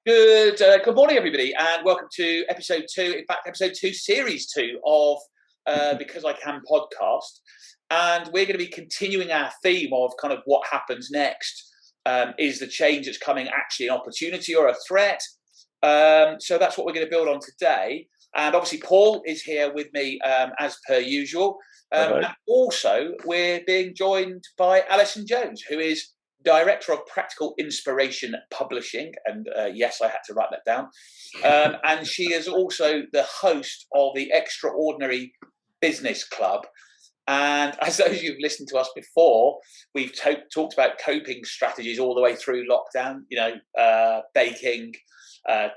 Good morning, everybody, and welcome to episode 2. In fact, episode 2, series 2 of Because I Can podcast. And we're going to be continuing our theme of kind of what happens next. Is the change that's coming actually an opportunity or a threat? So that's what we're going to build on today. And obviously, Paul is here with me as per usual. And also, we're being joined by Alison Jones, who is Director of Practical Inspiration Publishing, and yes, I had to write that down. And she is also the host of the Extraordinary Business Club. And as those of you who've listened to us before, we've talked about coping strategies all the way through lockdown. Baking,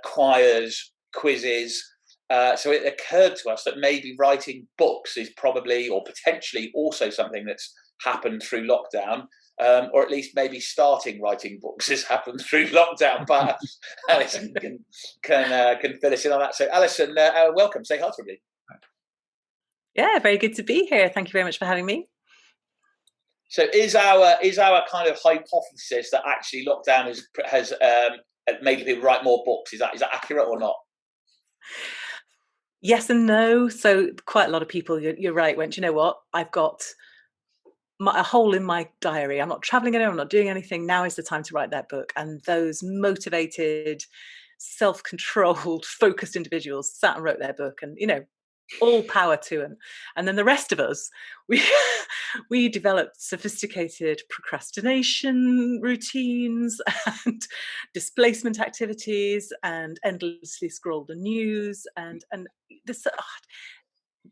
choirs, quizzes. So it occurred to us that maybe writing books is probably or potentially also something that's happened through lockdown. Or at least maybe starting writing books has happened through lockdown. Perhaps Alison can fill us in on that. So, Alison, welcome. Say hi to me. Yeah, very good to be here. Thank you very much for having me. So, is our kind of hypothesis that actually lockdown has made people write more books? Is that accurate or not? Yes and no. So, quite a lot of people, you're right, went, you know what? I've got a hole in my diary. I'm not traveling anywhere. I'm not doing anything. Now is the time to write that book. And those motivated, self-controlled, focused individuals sat and wrote their book. And all power to them. And then the rest of us, we developed sophisticated procrastination routines and displacement activities and endlessly scrolled the news and this.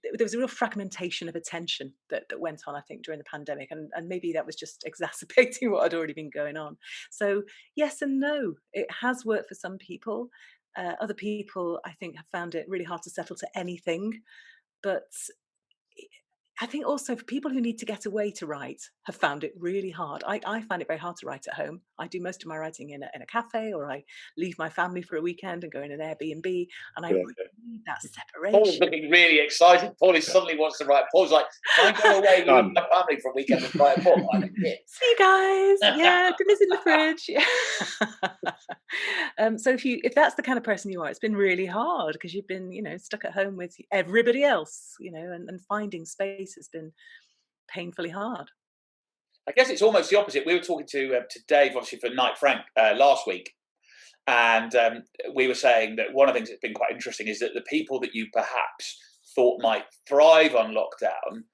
There was a real fragmentation of attention that went on, I think, during the pandemic, and maybe that was just exacerbating what had already been going on. So yes and no. It has worked for some people. Other people, I think, have found it really hard to settle to anything. But I think also for people who need to get away to write have found it really hard. I find it very hard to write at home. I do most of my writing in a cafe, or I leave my family for a weekend and go in an Airbnb, and I really need that separation. Paul's looking really excited. Paul suddenly wants to write. Paul's like, can I go away with my family for a weekend and write a book? I'm like, yeah. See you guys. Yeah, dinner's in the fridge. Yeah. So if that's the kind of person you are, it's been really hard because you've been, stuck at home with everybody else, and finding space has been painfully hard. I guess it's almost the opposite. We were talking to Dave, obviously, for Night Frank last week. And we were saying that one of the things that's been quite interesting is that the people that you perhaps thought might thrive on lockdown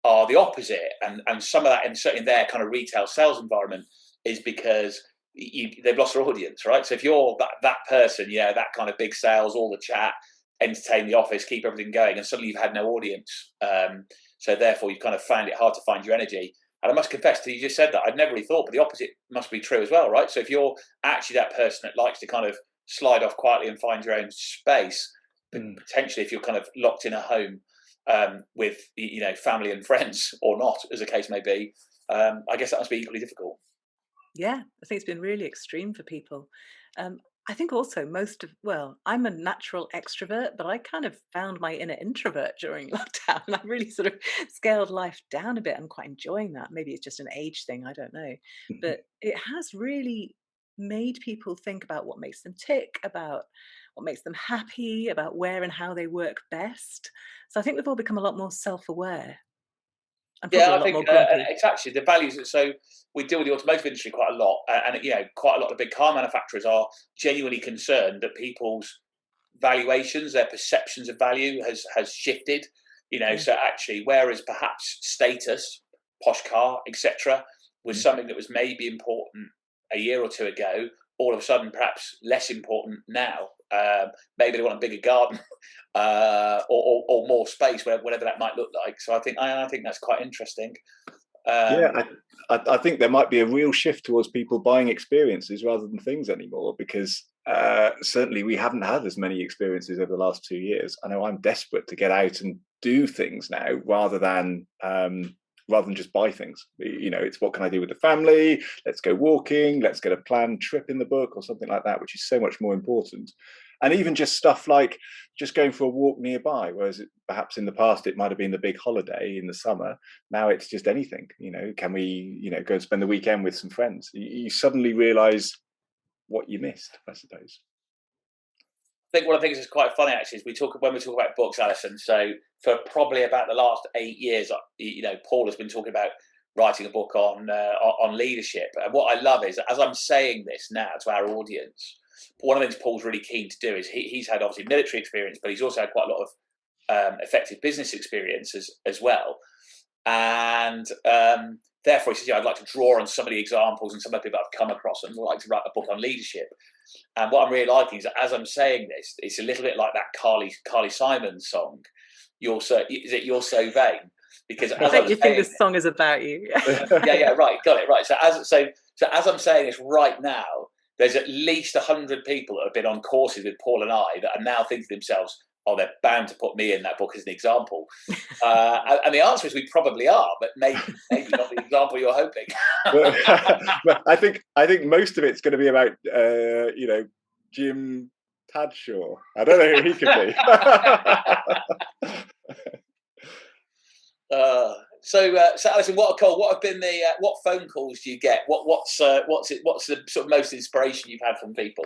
are the opposite. And some of that, and certainly in their kind of retail sales environment, is because they've lost their audience, right? So if you're that person, that kind of big sales, all the chat, entertain the office, keep everything going, and suddenly you've had no audience. So therefore, you've kind of found it hard to find your energy. And I must confess to you, just said that I'd never really thought, but the opposite must be true as well, right? So if you're actually that person that likes to kind of slide off quietly and find your own space, potentially if you're kind of locked in a home with family and friends or not, as the case may be, I guess that must be equally difficult. Yeah, I think it's been really extreme for people. I think also I'm a natural extrovert, but I kind of found my inner introvert during lockdown. I really sort of scaled life down a bit. I'm quite enjoying that. Maybe it's just an age thing, I don't know. But it has really made people think about what makes them tick, about what makes them happy, about where and how they work best. So I think we've all become a lot more self-aware. Yeah, I think it's actually the values. So we deal with the automotive industry quite a lot, and quite a lot of big car manufacturers are genuinely concerned that people's valuations, their perceptions of value has shifted. So actually, whereas perhaps status, posh car, etc., was something that was maybe important a year or two ago, all of a sudden perhaps less important now. Maybe they want a bigger garden or more space, whatever that might look like. So I think that's quite interesting. I think there might be a real shift towards people buying experiences rather than things anymore, because certainly we haven't had as many experiences over the last 2 years. I know I'm desperate to get out and do things now rather than just buy things. It's what can I do with the family? Let's go walking. Let's get a planned trip in the book or something like that, which is so much more important. And even just stuff like just going for a walk nearby, whereas perhaps in the past it might have been the big holiday in the summer. Now it's just anything. Can we, go and spend the weekend with some friends? You suddenly realise what you missed, I suppose. think one of the things that's quite funny actually is when we talk about books, Alison. So for probably about the last 8 years, Paul has been talking about writing a book on leadership. And what I love is, as I'm saying this now to our audience, one of the things Paul's really keen to do is he's had obviously military experience, but he's also had quite a lot of effective business experience as well. And therefore, he says, I'd like to draw on some of the examples and some of the people I've come across, and I'd like to write a book on leadership. And what I'm really liking is that as I'm saying this, it's a little bit like that Carly Simon song, You're So Vain. Because I bet you think this song is about you. yeah, right, got it, right. So as I'm saying this right now, there's at least 100 people that have been on courses with Paul and I that are now thinking to themselves, oh, they're bound to put me in that book as an example. And the answer is we probably are, but maybe not the example you're hoping. But I think most of it's going to be about Jim Tadshaw. I don't know who he could be. So Alison, what have been what phone calls do you get? What's the sort of most inspiration you've had from people?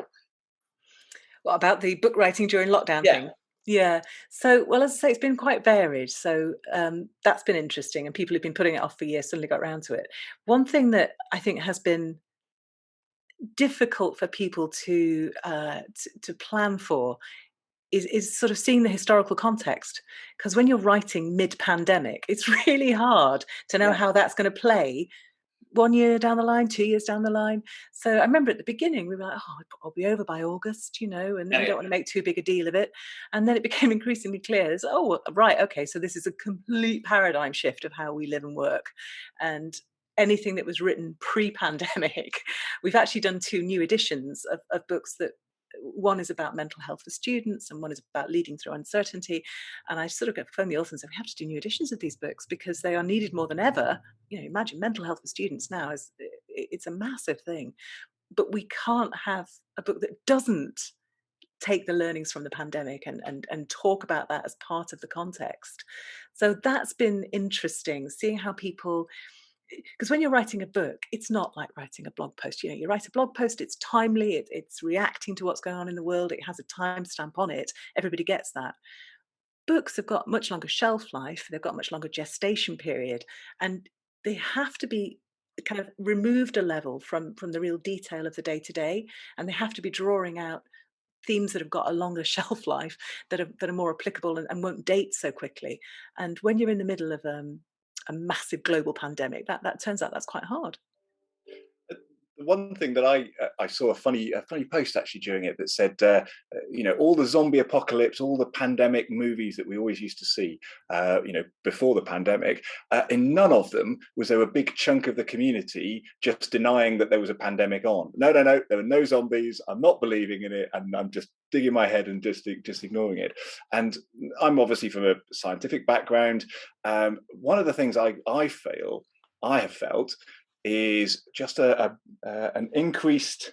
What about the book writing during lockdown thing? Yeah. So, well, as I say, it's been quite varied. So that's been interesting, and people who've been putting it off for years suddenly got around to it. One thing that I think has been difficult for people to plan for is sort of seeing the historical context, because when you're writing mid-pandemic, it's really hard to know how that's going to play 1 year down the line, 2 years down the line. So I remember at the beginning we were like, oh, I'll be over by August, and we don't want to make too big a deal of it. And then it became increasingly clear, oh, right, okay, so this is a complete paradigm shift of how we live and work. And anything that was written pre-pandemic, we've actually done 2 new editions of books that, one is about mental health for students and one is about leading through uncertainty. And I sort of phoned the author and said, we have to do new editions of these books because they are needed more than ever. Imagine mental health for students now it's a massive thing, but we can't have a book that doesn't take the learnings from the pandemic and talk about that as part of the context. So that's been interesting, seeing how people, because when you're writing a book, it's not like writing a blog post. You write a blog post, it's timely, it's reacting to what's going on in the world, it has a timestamp on it, everybody gets that. Books have got much longer shelf life, they've got much longer gestation period, and they have to be kind of removed a level from the real detail of the day-to-day, and they have to be drawing out themes that have got a longer shelf life, that are more applicable and won't date so quickly. And when you're in the middle of a massive global pandemic, that turns out that's quite hard. The one thing that I saw a funny post actually during it that said, all the zombie apocalypse, all the pandemic movies that we always used to see, before the pandemic, in none of them was there a big chunk of the community just denying that there was a pandemic on. No, there were no zombies. I'm not believing in it, and I'm just digging my head and just ignoring it. And I'm obviously from a scientific background. One of the things I have felt is just an increased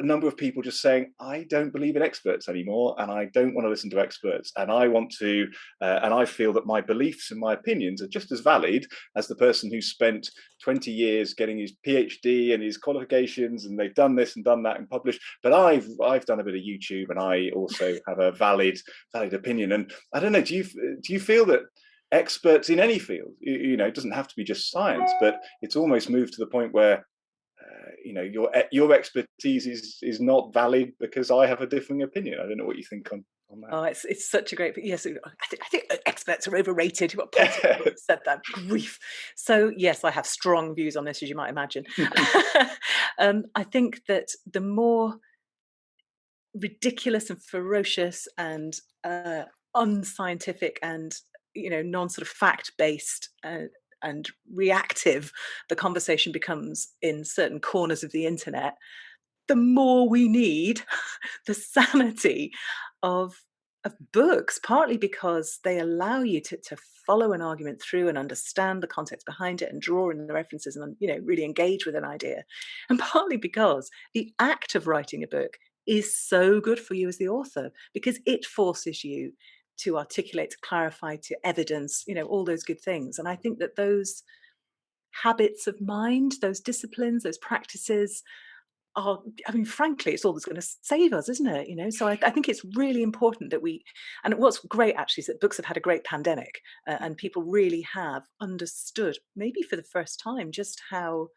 number of people just saying, I don't believe in experts anymore, and I don't want to listen to experts, and I want to, and I feel that my beliefs and my opinions are just as valid as the person who spent 20 years getting his PhD and his qualifications, and they've done this and done that and published. But I've done a bit of YouTube, and I also have a valid opinion. And I don't know, do you feel that experts in any field, it doesn't have to be just science, but it's almost moved to the point where your expertise is not valid because I have a differing opinion? I don't know what you think on that. Oh, it's such a great, yes, I think experts are overrated. What said that? Grief. So yes, I have strong views on this, as you might imagine. I think that the more ridiculous and ferocious and unscientific and non sort of fact-based and reactive the conversation becomes in certain corners of the internet, the more we need the sanity of books, partly because they allow you to follow an argument through and understand the context behind it and draw in the references and really engage with an idea, and partly because the act of writing a book is so good for you as the author, because it forces you to articulate, to clarify, to evidence, all those good things. And I think that those habits of mind, those disciplines, those practices I mean, frankly, it's all that's going to save us, isn't it? So I think it's really important that and what's great actually is that books have had a great pandemic, and people really have understood, maybe for the first time, just how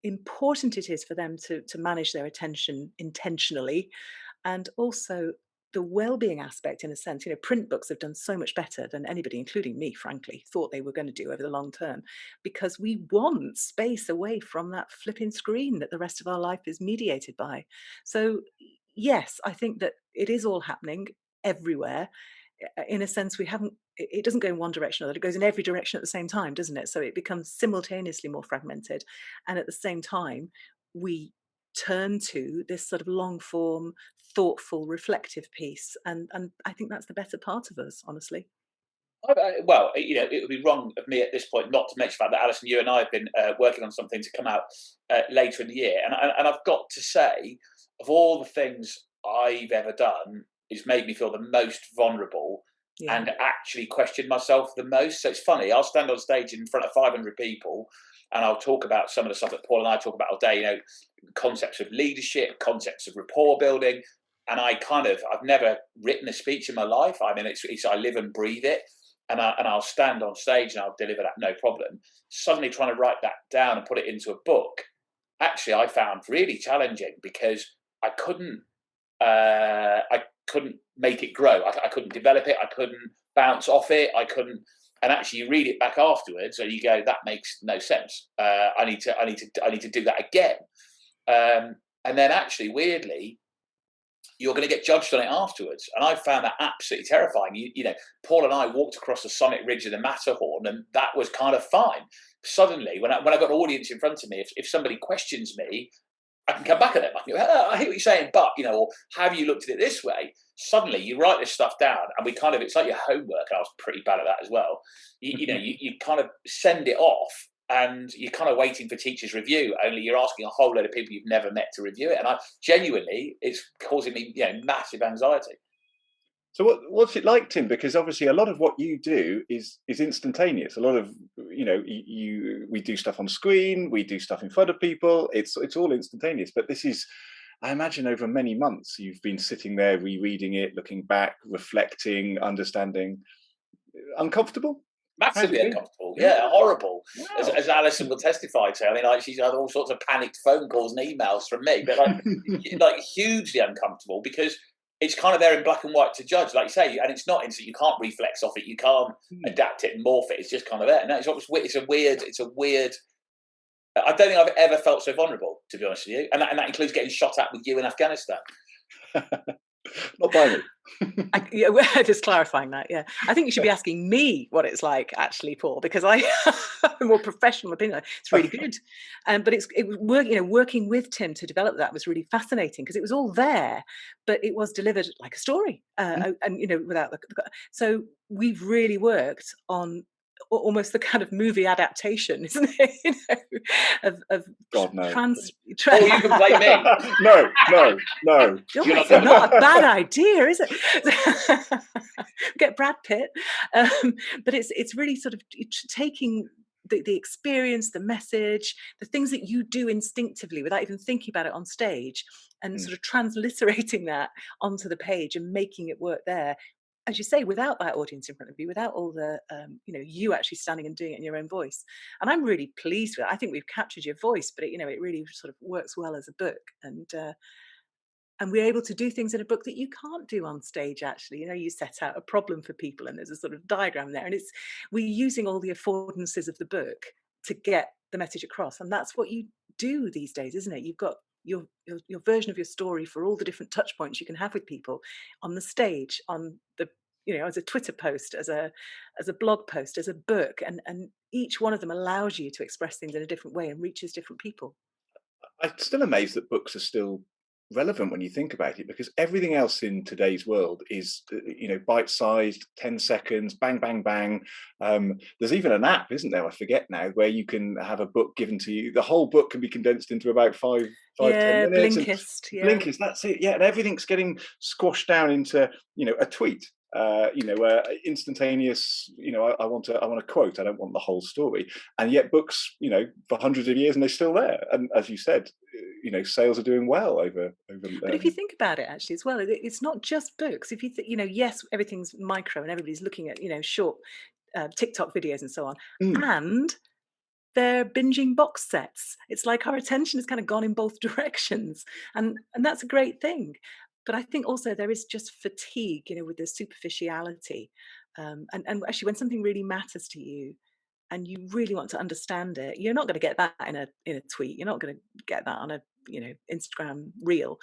important it is for them to manage their attention intentionally, and also the well-being aspect, in a sense. Print books have done so much better than anybody, including me, frankly, thought they were going to do over the long term, because we want space away from that flipping screen that the rest of our life is mediated by. So yes, I think that it is all happening everywhere. In a sense, it doesn't go in one direction or that, it goes in every direction at the same time, doesn't it? So it becomes simultaneously more fragmented, and at the same time we turn to this sort of long form, thoughtful, reflective piece, and I think that's the better part of us, honestly. Well, it would be wrong of me at this point not to mention the fact that Alison, you and I have been working on something to come out later in the year, and I've got to say, of all the things I've ever done, it's made me feel the most vulnerable and actually question myself the most. So it's funny, I'll stand on stage in front of 500 people and I'll talk about some of the stuff that Paul and I talk about all day, concepts of leadership, concepts of rapport building. And I've never written a speech in my life. I mean, it's I live and breathe it. And I'll stand on stage and I'll deliver that, no problem. Suddenly trying to write that down and put it into a book, actually I found really challenging, because I couldn't make it grow. I couldn't develop it. I couldn't bounce off it. And actually you read it back afterwards and you go, that makes no sense. I need to do that again. And then actually, weirdly, you're going to get judged on it afterwards. And I found that absolutely terrifying. Paul and I walked across the summit ridge of the Matterhorn, and that was kind of fine. Suddenly, when I've got an audience in front of me, if somebody questions me, I can come back at them. I can go, I hear what you're saying, but, or have you looked at it this way? Suddenly you write this stuff down and it's like your homework. And I was pretty bad at that as well. You kind of send it off and you're kind of waiting for teachers' review, only you're asking a whole load of people you've never met to review it. And it's causing me, massive anxiety. So what's it like, Tim? Because obviously a lot of what you do is instantaneous. A lot of, we do stuff on screen, we do stuff in front of people. It's all instantaneous. But this is, I imagine, over many months, you've been sitting there, rereading it, looking back, reflecting, understanding. Uncomfortable? Massively uncomfortable. Yeah, horrible. Wow. As Alison will testify to. I mean, she's had all sorts of panicked phone calls and emails from me, but like hugely uncomfortable, because it's kind of there in black and white to judge, like you say, and it's not instant. You can't reflex off it. You can't adapt it and morph it. It's just kind of there. No, it's a weird. I don't think I've ever felt so vulnerable, to be honest with you, and that includes getting shot at with you in Afghanistan. Not by me. Just clarifying that. Yeah, I think you should be asking me what it's like, actually, Paul, because I have a more professional opinion. It's really good, but working with Tim to develop that was really fascinating, because it was all there, but it was delivered like a story, and without so we've really worked on almost the kind of movie adaptation, isn't it? Of God, no. Oh, you can blame me. No. It's not a bad idea, is it? Get Brad Pitt. But it's really sort of taking the experience, the message, the things that you do instinctively without even thinking about it on stage, and sort of transliterating that onto the page and making it work there, as you say, without that audience in front of you, without all the, you actually standing and doing it in your own voice. And I'm really pleased with it. I think we've captured your voice, but it really sort of works well as a book. And we're able to do things in a book that you can't do on stage, actually. You set out a problem for people and there's a sort of diagram there. And we're using all the affordances of the book to get the message across. And that's what you do these days, isn't it? You've got your version of your story for all the different touch points you can have with people on the stage, on the as a Twitter post, as a blog post, as a book, and each one of them allows you to express things in a different way and reaches different people. I'm still amazed that books are still relevant when you think about it, because everything else in today's world is bite-sized, 10 seconds, bang bang bang. There's even an app, isn't there, I forget now, where you can have a book given to you. The whole book can be condensed into about 10 minutes. Blinkist, that's it. And everything's getting squashed down into a tweet. Instantaneous. I want a quote. I don't want the whole story. And yet books, for hundreds of years, and they're still there. And as you said, sales are doing well over. But if you think about it, actually, as well, it's not just books. If you yes, everything's micro and everybody's looking at short TikTok videos and so on, and they're binging box sets. It's like our attention has kind of gone in both directions, and that's a great thing. But I think also there is just fatigue, with the superficiality, and actually when something really matters to you, and you really want to understand it, you're not going to get that in a tweet. You're not going to get that on a Instagram reel.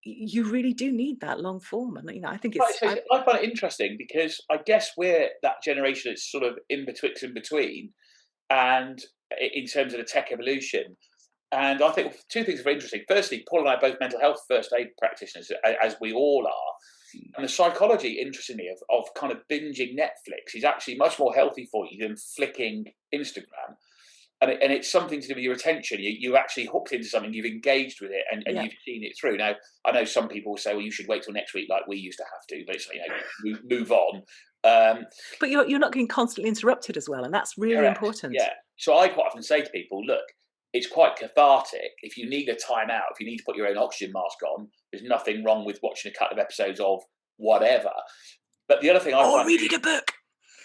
You really do need that long form, and I think it's. I find it interesting because I guess we're that generation that's sort of in between, and in terms of the tech evolution. And I think two things are very interesting. Firstly, Paul and I are both mental health first aid practitioners, as we all are. And the psychology, interestingly, of kind of binging Netflix is actually much more healthy for you than flicking Instagram. And it's something to do with your attention. You actually hooked into something, you've engaged with it, and you've seen it through. Now, I know some people will say, well, you should wait till next week like we used to have to, but it's move on. But you're not getting constantly interrupted as well, and that's really important. Yeah. So I quite often say to people, look, it's quite cathartic. If you need a time out, if you need to put your own oxygen mask on, there's nothing wrong with watching a couple of episodes of whatever. But the other thing reading a book.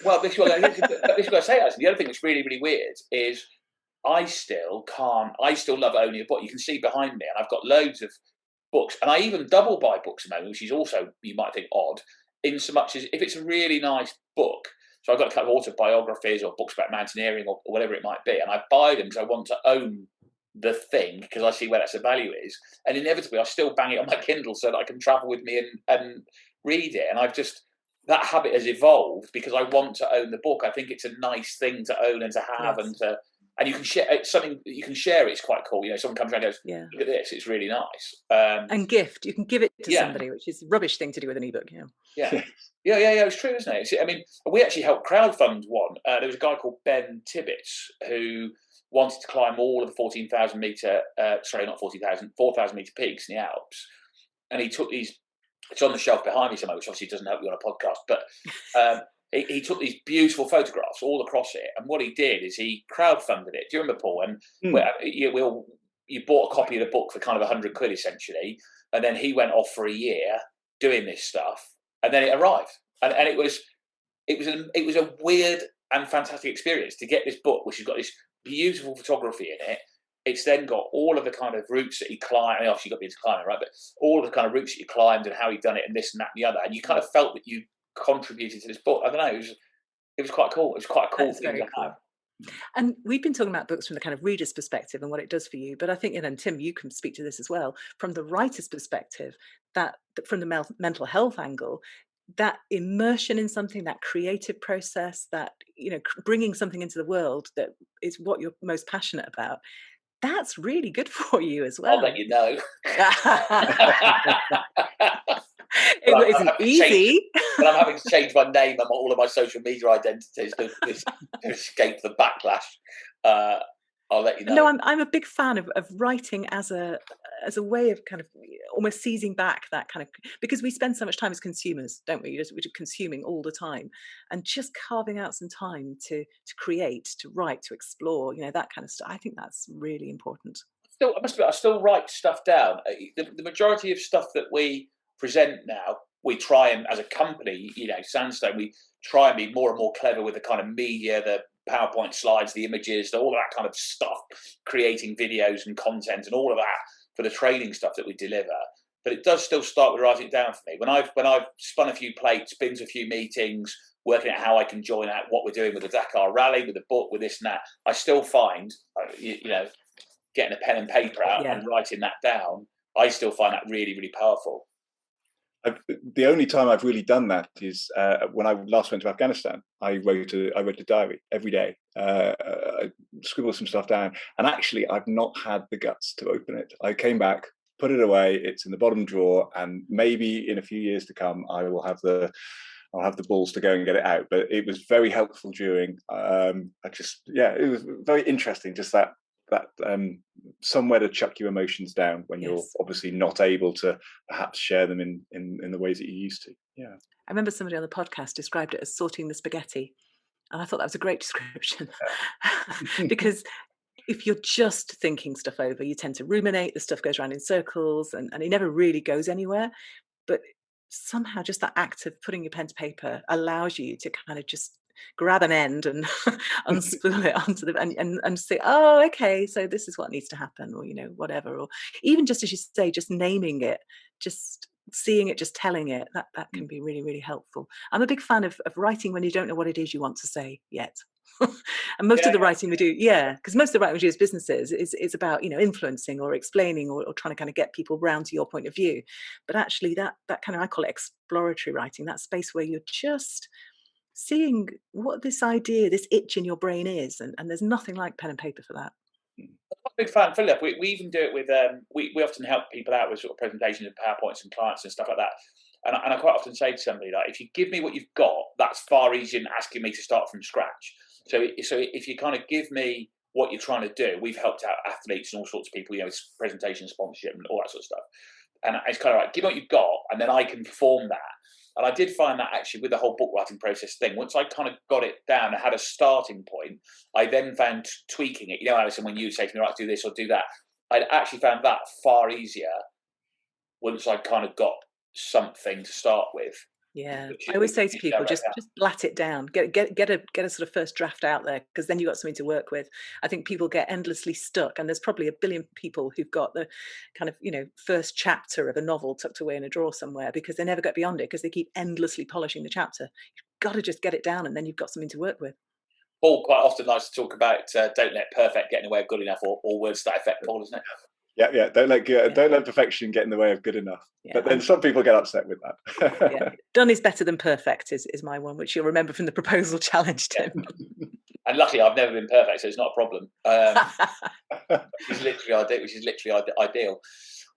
Well, this is what I say, Alison. The other thing that's really, really weird is I still love owning a book. You can see behind me, and I've got loads of books, and I even double buy books at the moment, which is also, you might think, odd, in so much as if it's a really nice book. So I've got a couple of autobiographies or books about mountaineering or whatever it might be, and I buy them because I want to own the thing because I see where that's the value is. And inevitably, I still bang it on my Kindle so that I can travel with me and read it. And that habit has evolved because I want to own the book. I think it's a nice thing to own and to have, and you can share. It's something that you can share. It's quite cool. Someone comes around and goes, "Look at this! It's really nice." And gift. You can give it to somebody, which is a rubbish thing to do with an ebook. Yeah. It's true, isn't it? I mean, we actually helped crowdfund one. There was a guy called Ben Tibbets who wanted to climb all of the 4,000 meter peaks in the Alps, and he took these. It's on the shelf behind me somewhere, which obviously doesn't help you on a podcast, but. He took these beautiful photographs all across it, and what he did is he crowdfunded it. Do you remember, Paul? And you bought a copy of the book for kind of £100 essentially, and then he went off for a year doing this stuff, and then it arrived, and it was a weird and fantastic experience to get this book, which has got this beautiful photography in it. It's then got all of the kind of routes that he climbed. I mean, obviously, you got to be into climbing, right? But all of the kind of routes that you climbed and how he'd done it, and this and that and the other, and you kind of felt that you contributed to this book. I don't know. It was quite cool. It was quite a cool thing to have. And we've been talking about books from the kind of reader's perspective and what it does for you. But I think, and Tim, you can speak to this as well, from the writer's perspective, that from the mental health angle, that immersion in something, that creative process, that bringing something into the world that is what you're most passionate about. That's really good for you as well. I'll let you know. It isn't easy. But I'm having to change my name and all of my social media identities to escape the backlash. I'll let you know. No, I'm a big fan of writing as a way of kind of almost seizing back that kind of, because we spend so much time as consumers, don't we? We're just consuming all the time, and just carving out some time to create, to write, to explore, that kind of stuff. I think that's really important. I must admit, I still write stuff down. The majority of stuff that we present now, we try and, as a company, Sandstone, we try and be more and more clever with the kind of media, the PowerPoint slides, the images, all of that kind of stuff, creating videos and content and all of that for the training stuff that we deliver. But it does still start with writing it down for me. When I've spun a few plates, been to a few meetings, working out how I can join out what we're doing with the Dakar Rally, with the book, with this and that, I still find, getting a pen and paper out and writing that down, I still find that really, really powerful. The only time I've really done that is when I last went to Afghanistan. I wrote a diary every day. I scribbled some stuff down, and actually, I've not had the guts to open it. I came back, put it away. It's in the bottom drawer, and maybe in a few years to come, I'll have the balls to go and get it out. But it was very helpful during. It was very interesting. Just that somewhere to chuck your emotions down when you're obviously not able to perhaps share them in the ways that you used to. Yeah. I remember somebody on the podcast described it as sorting the spaghetti. And I thought that was a great description because if you're just thinking stuff over, you tend to ruminate, the stuff goes around in circles and it never really goes anywhere. But somehow just that act of putting your pen to paper allows you to kind of just grab an end and unspool it onto the and say, oh, okay, so this is what needs to happen, or whatever. Or even just, as you say, just naming it, just seeing it, just telling it, that can be really, really helpful. I'm a big fan of writing when you don't know what it is you want to say yet. And most of the writing we do, because most of the writing we do as businesses is about influencing or explaining or trying to kind of get people round to your point of view. But actually that kind of, I call it exploratory writing, that space where you're just seeing what this idea, this itch in your brain is, and there's nothing like pen and paper for that. I'm a big fan, Philip. We even do it with we often help people out with sort of presentations and PowerPoints and clients and stuff like that. And I quite often say to somebody, like, if you give me what you've got, that's far easier than asking me to start from scratch. So if you kind of give me what you're trying to do, we've helped out athletes and all sorts of people, with presentation, sponsorship, and all that sort of stuff. And it's kind of like, give me what you've got, and then I can perform that. And I did find that actually with the whole book writing process thing, once I kind of got it down and had a starting point, I then found tweaking it. Alison, when you say to me, right, do this or do that, I'd actually found that far easier once I kind of got something to start with. Yeah, I always say to people, just blat it down, get a sort of first draft out there, because then you've got something to work with. I think people get endlessly stuck, and there's probably a billion people who've got the kind of first chapter of a novel tucked away in a drawer somewhere because they never get beyond it because they keep endlessly polishing the chapter. You've got to just get it down, and then you've got something to work with. Paul quite often likes to talk about don't let perfect get in the way of good enough, or words to that effect, Paul, isn't it? Yeah. Don't let perfection get in the way of good enough. Yeah. But then some people get upset with that. Done is better than perfect is my one, which you'll remember from the proposal challenge, Tim. And luckily, I've never been perfect, so it's not a problem. Which is literally ideal.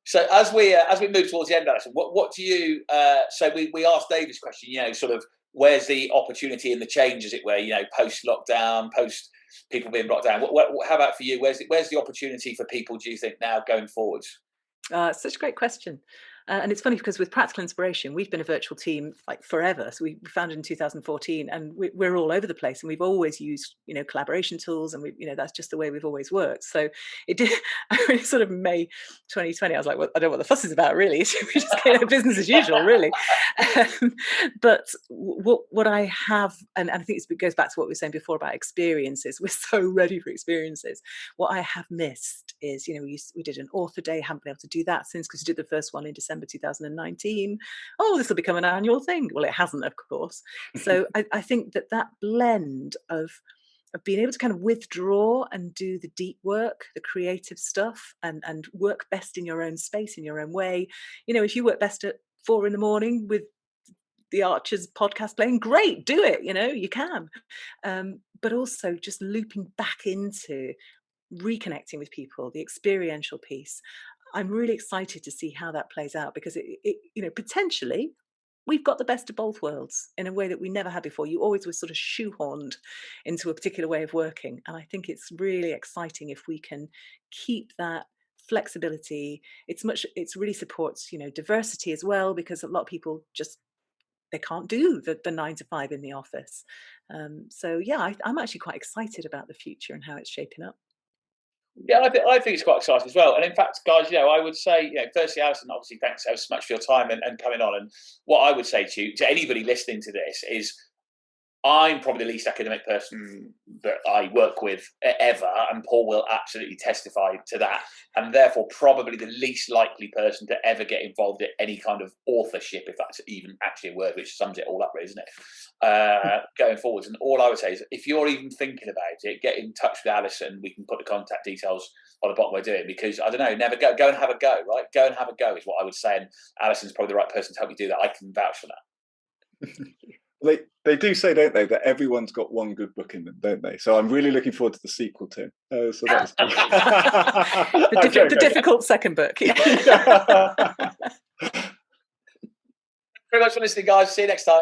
So as we move towards the end, Alison, what do you? So we asked Dave this question. Sort of, where's the opportunity in the change, as it were? Post lockdown, post people being locked down. How about for you? Where's the opportunity for people, do you think, now going forward? Such a great question. And it's funny because with Practical Inspiration, we've been a virtual team like forever. So we founded in 2014, and we're all over the place, and we've always used, collaboration tools, and that's just the way we've always worked. So it did. I mean, sort of May 2020, I was like, well, I don't know what the fuss is about, really. We just get business as usual, really. But what I have, and I think it goes back to what we were saying before about experiences. We're so ready for experiences. What I have missed is, we did an author day. Haven't been able to do that since, because we did the first one in December 2019. This will become an annual thing. Well, it hasn't, of course. So I think that blend of being able to kind of withdraw and do the deep work, the creative stuff, and work best in your own space, in your own way. If you work best at 4 a.m. with the Archers podcast playing, great, do it. You can. But also just looping back into reconnecting with people, the experiential piece. I'm really excited to see how that plays out, because it potentially we've got the best of both worlds in a way that we never had before. You always were sort of shoehorned into a particular way of working, and I think it's really exciting if we can keep that flexibility. It really supports diversity as well, because a lot of people they can't do the 9 to 5 in the office. So I'm actually quite excited about the future and how it's shaping up. Yeah, I think it's quite exciting as well. And in fact, guys, I would say, firstly, Alison, obviously, thanks so much for your time and coming on. And what I would say to anybody listening to this is, I'm probably the least academic person that I work with ever, and Paul will absolutely testify to that, and therefore probably the least likely person to ever get involved in any kind of authorship, if that's even actually a word, which sums it all up, isn't it? Going forwards. And all I would say is, if you're even thinking about it, get in touch with Alison. We can put the contact details on the bottom we're doing, because I don't know, never go and have a go, right? Go and have a go is what I would say, and Alison's probably the right person to help you do that. I can vouch for that. They do say, don't they, that everyone's got one good book in them, don't they? So I'm really looking forward to the sequel, Tim. So that's the difficult second book. Thank you very much for listening, guys. See you next time.